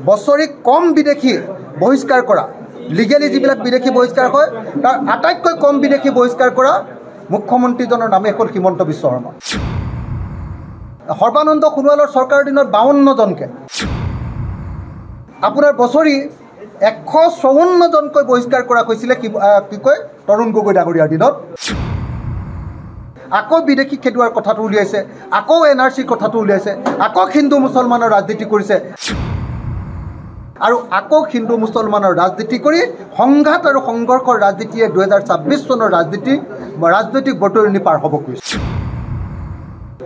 বছৰি কম বিদেশী বহিষ্কাৰ কৰা লিগেলি যিবিলাক বিদেশী বহিষ্কাৰ হয় তাৰ আটাইতকৈ কম বিদেশী বহিষ্কাৰ কৰা মুখ্যমন্ত্ৰীজনৰ নামে হ'ল হিমন্ত বিশ্ব শৰ্মা। সৰ্বানন্দ সোণোৱালৰ চৰকাৰৰ দিনত 52 জনকে আপোনাৰ বছৰি 154 জনকৈ বহিষ্কাৰ কৰা হৈছিলে কি কয় তৰুণ গগৈ ডাঙৰীয়াৰ দিনত। আকৌ বিদেশী খেদুৱাৰ কথাটো উলিয়াইছে, আকৌ NRCৰ কথাটো উলিয়াইছে, আকৌ হিন্দু মুছলমানৰ ৰাজনীতি কৰিছে আৰু আকৌ হিন্দু মুছলমানৰ ৰাজনীতি কৰি সংঘাত আৰু সংঘৰ্ষৰ ৰাজনীতিয়ে 2026 চনৰ ৰাজনৈতিক বতৰণি পাৰ হ'ব খুজিছে।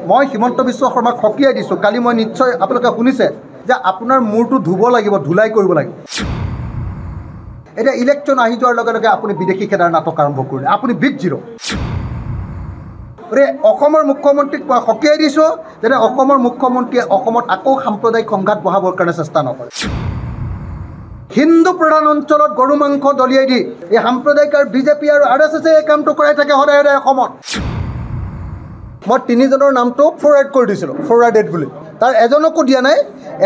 মই হিমন্ত বিশ্ব শৰ্মাক সকীয়াই দিছোঁ। কালি মই নিশ্চয় আপোনালোকে শুনিছে যে আপোনাৰ মূৰটো ধুব লাগিব, ধুলাই কৰিব লাগিব। এতিয়া ইলেকশ্যন আহি যোৱাৰ লগে লগে আপুনি বিদেশী খেদাৰ নাটক আৰম্ভ কৰিলে। আপুনি বিগ জিৰ'। অসমৰ মুখ্যমন্ত্ৰীক মই সকীয়াই দিছোঁ যেনে অসমৰ মুখ্যমন্ত্ৰীয়ে অসমত আকৌ সাম্প্ৰদায়িক সংঘাত বঢ়াবৰ কাৰণে চেষ্টা নকৰে। হিন্দু প্ৰধান অঞ্চলত গৰু মাংস দলিয়াই দি এই সাম্প্ৰদায়িক আৰু বিজেপি আৰু RSS এই কামটো কৰাই থাকে সদায় সদায় অসমত। মই 3 জনৰ নামটো ফৰৱাৰ্ড কৰি দিছিলোঁ, ফৰৱাৰ্ডেড বুলি। তাৰ এজনকো দিয়া নাই।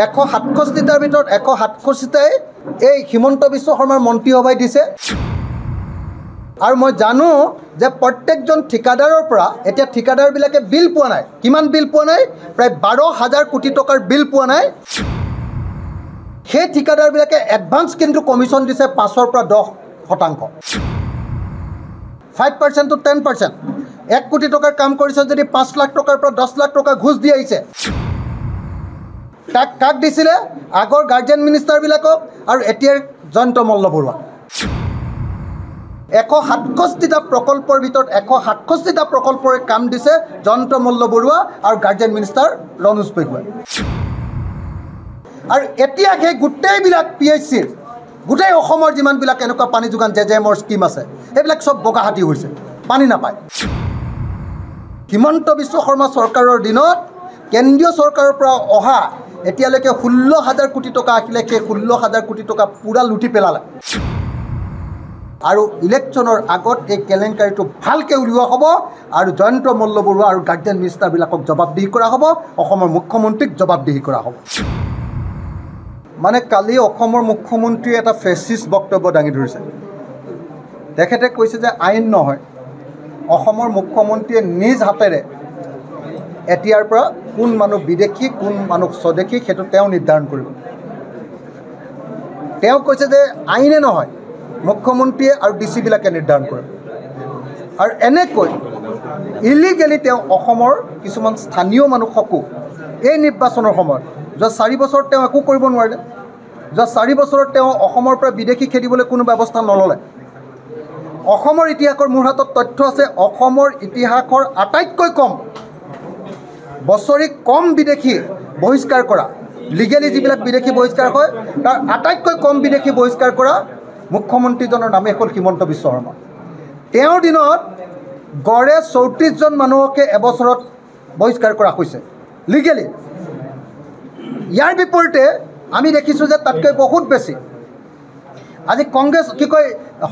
167টাৰ ভিতৰত 167টাই এই হিমন্ত বিশ্ব শৰ্মাৰ মন্ত্ৰীসভাই দিছে। আৰু মই জানো যে প্ৰত্যেকজন ঠিকাদাৰৰ পৰা এতিয়া ঠিকাদাৰবিলাকে বিল পোৱা নাই। কিমান বিল পোৱা নাই? প্ৰায় 12,000 কোটি টকাৰ বিল পোৱা নাই। সেই ঠিকাদাৰবিলাকে এডভান্স কিন্তু কমিশ্যন দিছে 5ৰ পৰা 10%। 5% to 10%। 1 কোটি টকাৰ কাম কৰিছে যদি 5 লাখ টকাৰ পৰা 10 লাখ টকা ঘোষ দি আহিছে। তাক কাক দিছিলে? আগৰ গাৰ্জেন মিনিষ্টাৰবিলাকক আৰু এতিয়াৰ জয়ন্ত মল্লবৰুৱা। 167টা প্ৰকল্পৰ ভিতৰত 167টা প্ৰকল্পৰে কাম দিছে জয়ন্ত মল্লবৰুৱা আৰু গাৰ্জেন মিনিষ্টাৰ ৰণোজ পেগুৱাই। আৰু এতিয়া সেই গোটেইবিলাক PHCৰ গোটেই অসমৰ যিমানবিলাক এনেকুৱা পানী যোগান JJMৰ স্কিম আছে সেইবিলাক চব বগাহাতী হৈছে, পানী নাপায়। হিমন্ত বিশ্ব শৰ্মা চৰকাৰৰ দিনত কেন্দ্ৰীয় চৰকাৰৰ পৰা অহা এতিয়ালৈকে 16,000 কোটি টকা আছিলে। সেই 16,000 কোটি টকা পূৰা লুটি পেলালে। আৰু ইলেকশ্যনৰ আগত এই কেলেংকাৰীটো ভালকৈ উলিওৱা হ'ব আৰু জয়ন্ত মল্লবৰুৱা আৰু গাৰ্জেন মিনিষ্টাৰবিলাকক জবাবদিহি কৰা হ'ব, অসমৰ মুখ্যমন্ত্ৰীক জবাবদিহি কৰা হ'ব। মানে কালি অসমৰ মুখ্যমন্ত্ৰীয়ে এটা ফেচিষ্ট বক্তব্য দাঙি ধৰিছে। তেখেতে কৈছে যে আইন নহয়, অসমৰ মুখ্যমন্ত্ৰীয়ে নিজ হাতেৰে এতিয়াৰ পৰা কোন মানুহ বিদেশী কোন মানুহ স্বদেশী সেইটো তেওঁ নিৰ্ধাৰণ কৰিব। তেওঁ কৈছে যে আইনে নহয়, মুখ্যমন্ত্ৰীয়ে আৰু DC-বিলাকে নিৰ্ধাৰণ কৰে। আৰু এনেকৈ ইলিগেলি তেওঁ অসমৰ কিছুমান স্থানীয় মানুহকো এই নিৰ্বাচনৰ সময়ত যোৱা 4 বছৰত তেওঁ একো কৰিব নোৱাৰিলে। যোৱা 4 বছৰত তেওঁ অসমৰ পৰা বিদেশী খেদিবলৈ কোনো ব্যৱস্থা নল'লে। অসমৰ ইতিহাসৰ মোৰ হাতত তথ্য আছে। অসমৰ ইতিহাসৰ আটাইতকৈ কম বছৰি কম বিদেশী বহিষ্কাৰ কৰা লিগেলি যিবিলাক বিদেশী বহিষ্কাৰ হয় তাৰ আটাইতকৈ কম বিদেশী বহিষ্কাৰ কৰা মুখ্যমন্ত্ৰীজনৰ নামে হ'ল হিমন্ত বিশ্ব শৰ্মা। তেওঁৰ দিনত গড়ে 34 জন মানুহকে এবছৰত বহিষ্কাৰ কৰা হৈছে লিগেলি। ইয়াৰ বিপৰীতে আমি দেখিছোঁ যে তাতকৈ বহুত বেছি আজি কংগ্ৰেছ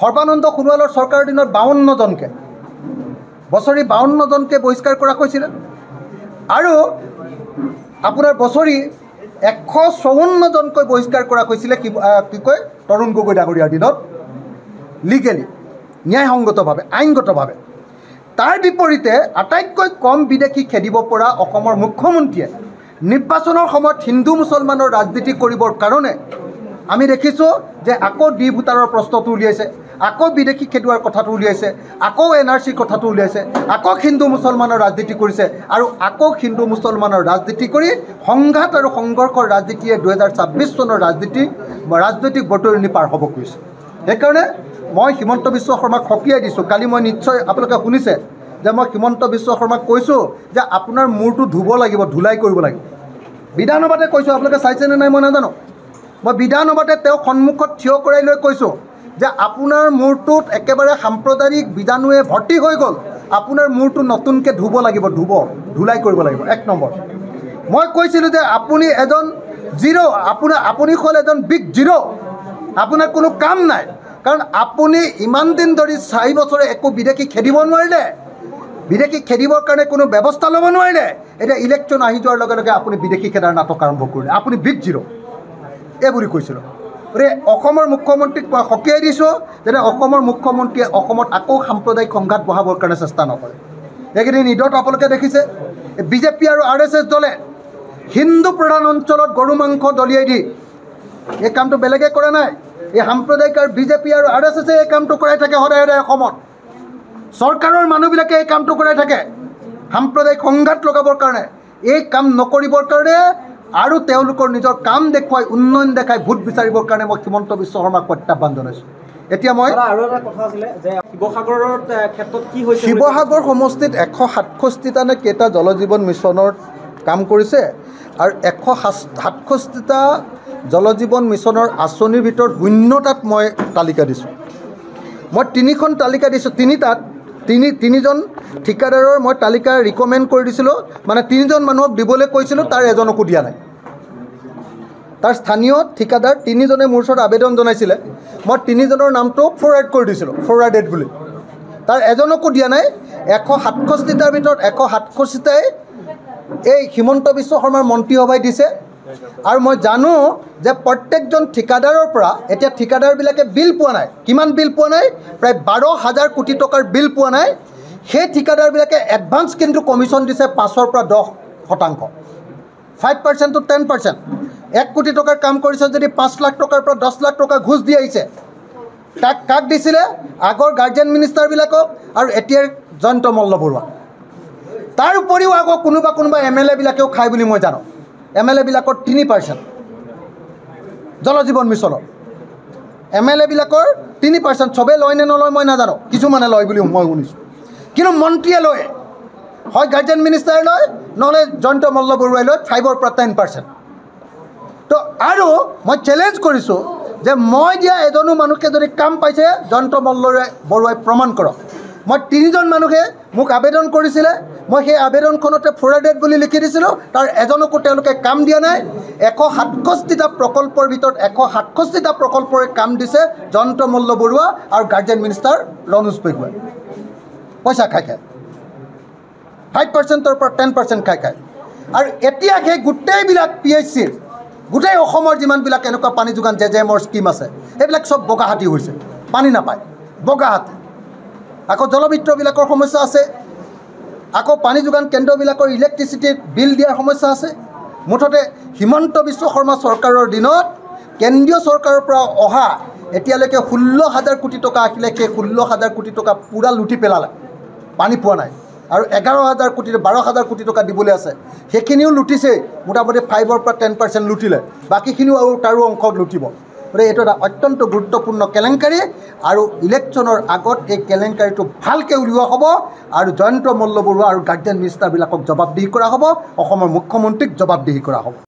সৰ্বানন্দ সোণোৱালৰ চৰকাৰৰ দিনত 52 জনকে বছৰি 52 জনকে বহিষ্কাৰ কৰা হৈছিলে। আৰু আপোনাৰ বছৰি 154 জনকৈ বহিষ্কাৰ কৰা হৈছিলে তৰুণ গগৈ ডাঙৰীয়াৰ দিনত লিগেলি, ন্যায়সংগতভাৱে, আইনগতভাৱে। তাৰ বিপৰীতে আটাইতকৈ কম বিদেশী খেদিব পৰা অসমৰ মুখ্যমন্ত্ৰীয়ে নিৰ্বাচনৰ সময়ত হিন্দু মুছলমানৰ ৰাজনীতি কৰিবৰ কাৰণে আমি দেখিছোঁ যে আকৌ ভোটাৰৰ প্ৰশ্নটো উলিয়াইছে, আকৌ বিদেশী খেদুৱাৰ কথাটো উলিয়াইছে, আকৌ NRCৰ কথাটো উলিয়াইছে, আকৌ হিন্দু মুছলমানৰ ৰাজনীতি কৰিছে আৰু আকৌ হিন্দু মুছলমানৰ ৰাজনীতি কৰি সংঘাত আৰু সংঘৰ্ষৰ ৰাজনীতিয়ে 2026 চনৰ ৰাজনৈতিক বতৰণি পাৰ হ'ব খুজিছে। সেইকাৰণে মই হিমন্ত বিশ্ব শৰ্মাক সকীয়াই দিছোঁ। কালি মই নিশ্চয় আপোনালোকে শুনিছে যে মই হিমন্ত বিশ্ব শৰ্মাক কৈছোঁ যে আপোনাৰ মূৰটো ধুব লাগিব, ধুলাই কৰিব লাগিব। বিধানসভাতে কৈছোঁ, আপোনালোকে চাইছেনে নাই মই নাজানো। মই বিধানসভাতে তেওঁক সন্মুখত থিয় কৰাই লৈ কৈছোঁ যে আপোনাৰ মূৰটোত একেবাৰে সাম্প্ৰদায়িক বীজাণুৱে ভৰ্তি হৈ গ'ল, আপোনাৰ মূৰটো নতুনকৈ ধুব লাগিব, ধুলাই কৰিব লাগিব। 1 নম্বৰ মই কৈছিলোঁ যে আপুনি এজন জিৰ', আপুনি হ'ল এজন বিগ জিৰ'। আপোনাৰ কোনো কাম নাই, কাৰণ আপুনি ইমান দিন ধৰি 4 বছৰে একো বিদেশী খেদিব নোৱাৰিলে, বিদেশী খেদিবৰ কাৰণে কোনো ব্যৱস্থা ল'ব নোৱাৰিলে। এতিয়া ইলেকশ্যন আহি যোৱাৰ লগে লগে আপুনি বিদেশী খেদাৰ নাটক আৰম্ভ কৰিলে। আপুনি বিগ জিৰ'। এইবুলি কৈছিলোঁ গতিকে অসমৰ মুখ্যমন্ত্ৰীক মই সকীয়াই দিছোঁ যেনে অসমৰ মুখ্যমন্ত্ৰীয়ে অসমত আকৌ সাম্প্ৰদায়িক সংঘাত বঢ়াবৰ কাৰণে চেষ্টা নকৰে এইকেইদিন ঈদত আপোনালোকে দেখিছে বিজেপি আৰু RSS দলে হিন্দু প্ৰধান অঞ্চলত গৰু মাংস দলিয়াই দি এই কামটো বেলেগে কৰা নাই এই সাম্প্ৰদায়িক আৰু বিজেপি আৰু RSS এই কামটো কৰাই থাকে সদায় সদায় অসমত চৰকাৰৰ মানুহবিলাকে এই কামটো কৰাই থাকে সাম্প্ৰদায়িক সংঘাত লগাবৰ কাৰণে এই কাম নকৰিবৰ কাৰণে আৰু তেওঁলোকৰ নিজৰ কাম দেখুৱাই উন্নয়ন দেখাই ভোট বিচাৰিবৰ কাৰণে মই হিমন্ত বিশ্ব শৰ্মাক প্ৰত্যাহ্বান জনাইছোঁ এতিয়া মই আৰু এটা কথা আছিলে যে শিৱসাগৰৰ ক্ষেত্ৰত কি হৈছে শিৱসাগৰ সমষ্টিত 167টা নে কেইটা জল জীৱন মিছনৰ কাম কৰিছে আৰু 167টা জল জীৱন মিছনৰ আঁচনিৰ ভিতৰত 0টাত মই তালিকা দিছোঁ মই 3খন তালিকা দিছোঁ 3টাত তিনিজন ঠিকাদাৰৰ মই তালিকা ৰিকমেণ্ড কৰি দিছিলোঁ মানে 3জন মানুহক দিবলৈ কৈছিলোঁ তাৰ এজনকো দিয়া নাই তাৰ স্থানীয় ঠিকাদাৰ 3জনে মোৰ ওচৰত আবেদন জনাইছিলে মই 3জনৰ নামটো ফৰৱাৰ্ড কৰি দিছিলোঁ ফৰৱাৰ্ডেড বুলি তাৰ এজনকো দিয়া নাই 167টাৰ ভিতৰত 167টাই এই হিমন্ত বিশ্ব শৰ্মাৰ মন্ত্ৰীসভাই দিছে আৰু মই জানো যে প্ৰত্যেকজন ঠিকাদাৰৰ পৰা এতিয়া ঠিকাদাৰবিলাকে বিল পোৱা নাই কিমান বিল পোৱা নাই প্ৰায় 12,000 কোটি টকাৰ বিল পোৱা নাই সেই ঠিকাদাৰবিলাকে এডভান্স কিন্তু কমিশ্যন দিছে 5ৰ পৰা 10%, 5% to 10%। 1 কোটি টকাৰ কাম কৰিছে যদি 5 লাখ টকাৰ পৰা 10 লাখ টকা ঘুষ দি আহিছে তাক কাক দিছিলে আগৰ গাৰ্জেন মিনিষ্টাৰবিলাকক আৰু এতিয়াৰ জয়ন্ত মল্ল বৰুৱা তাৰ উপৰিও আকৌ কোনোবা MLA বিলাকেও খায় বুলি মই জানো MLA বিলাকৰ 3% জল জীৱন মিছনৰ MLA বিলাকৰ 3% সবে লয় নে নলয় মই নাজানো কিছুমানে লয় বুলি মই শুনিছোঁ কিন্তু মন্ত্ৰীয়ে লয় হয় গাৰ্জেন মিনিষ্টাৰে লয় নহ'লে জয়ন্ত মল্ল বৰুৱাই লয় 5ৰ পৰা 10%। তো আৰু মই চ্যালেঞ্জ কৰিছোঁ যে মই দিয়া এজনো মানুহকে যদি কাম পাইছে জয়ন্ত মল্ল বৰুৱাই প্ৰমাণ কৰক মই 3জন মানুহে মোক আবেদন কৰিছিলে মই সেই আবেদনখনতে ফৰৱাৰ্ডেড বুলি লিখি দিছিলোঁ তাৰ এজনকো তেওঁলোকে কাম দিয়া নাই 167টা প্ৰকল্পৰ ভিতৰত 167টা প্ৰকল্পৰে কাম দিছে জয়ন্ত মল্ল বৰুৱা আৰু গাৰ্জেন মিনিষ্টাৰ ৰণোজ পেগুৱাই পইচা খাই 5%ৰ পৰা 10% খাই আৰু এতিয়া সেই গোটেইবিলাক PHCৰ গোটেই অসমৰ যিমানবিলাক এনেকুৱা পানী যোগান JJMৰ স্কিম আছে সেইবিলাক চব বগাহাতী হৈছে পানী নাপায় বগাহাতী আকৌ জলবিত্ৰবিলাকৰ সমস্যা আছে আকৌ পানী যোগান কেন্দ্ৰবিলাকৰ ইলেক্ট্ৰিচিটিৰ বিল দিয়াৰ সমস্যা আছে মুঠতে হিমন্ত বিশ্ব শৰ্মা চৰকাৰৰ দিনত কেন্দ্ৰীয় চৰকাৰৰ পৰা অহা এতিয়ালৈকে 16,000 কোটি টকা আহিলে সেই 16,000 কোটি টকা পুৰা লুটি পেলালে পানী পোৱা নাই আৰু 11,000 কোটি 12,000 কোটি টকা দিবলৈ আছে সেইখিনিও লুটিছে মোটামুটি 5ৰ পৰা 10% লুটিলে বাকীখিনিও আৰু তাৰো অংশ লুটিব গতিকে এইটো এটা অত্যন্ত গুৰুত্বপূৰ্ণ কেলেংকাৰী আৰু ইলেকশ্যনৰ আগত এই কেলেংকাৰীটো ভালকৈ উলিওৱা হ'ব আৰু জয়ন্ত মল্ল বৰুৱা আৰু গাৰ্জেন মিনিষ্টাৰবিলাকক জবাবদিহি কৰা হ'ব অসমৰ মুখ্যমন্ত্ৰীক জবাবদিহি কৰা হ'ব।